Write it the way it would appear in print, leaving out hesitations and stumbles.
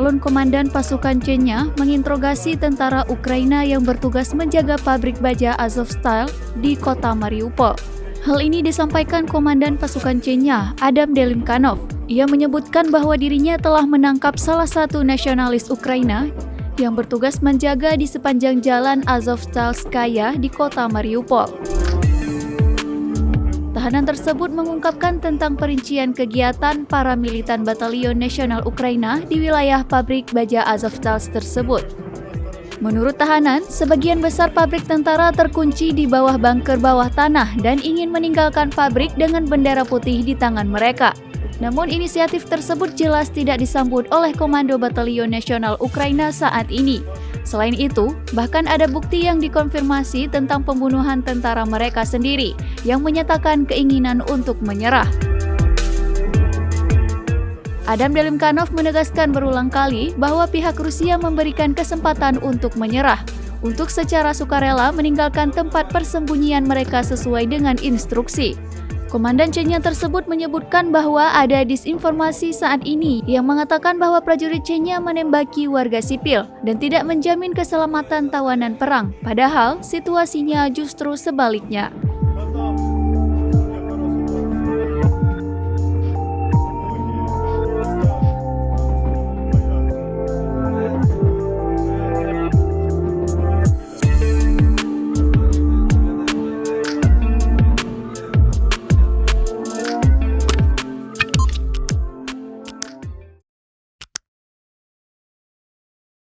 calon komandan pasukan Chechnya menginterogasi tentara Ukraina yang bertugas menjaga pabrik baja Azovstal di kota Mariupol. Hal ini disampaikan Komandan Pasukan Chechnya, Adam Delimkanov. Ia menyebutkan bahwa dirinya telah menangkap salah satu nasionalis Ukraina yang bertugas menjaga di sepanjang jalan Azovstalskaya di kota Mariupol. Tahanan tersebut mengungkapkan tentang perincian kegiatan para militan Batalion Nasional Ukraina di wilayah pabrik baja Azovstal tersebut. Menurut tahanan, sebagian besar pabrik tentara terkunci di bawah bunker bawah tanah dan ingin meninggalkan pabrik dengan bendera putih di tangan mereka. Namun inisiatif tersebut jelas tidak disambut oleh Komando Batalion Nasional Ukraina saat ini. Selain itu, bahkan ada bukti yang dikonfirmasi tentang pembunuhan tentara mereka sendiri yang menyatakan keinginan untuk menyerah. Adam Delimkanov menegaskan berulang kali bahwa pihak Rusia memberikan kesempatan untuk menyerah, untuk secara sukarela meninggalkan tempat persembunyian mereka sesuai dengan instruksi. Komandan Chechnya tersebut menyebutkan bahwa ada disinformasi saat ini yang mengatakan bahwa prajurit Chechnya menembaki warga sipil dan tidak menjamin keselamatan tawanan perang, padahal situasinya justru sebaliknya.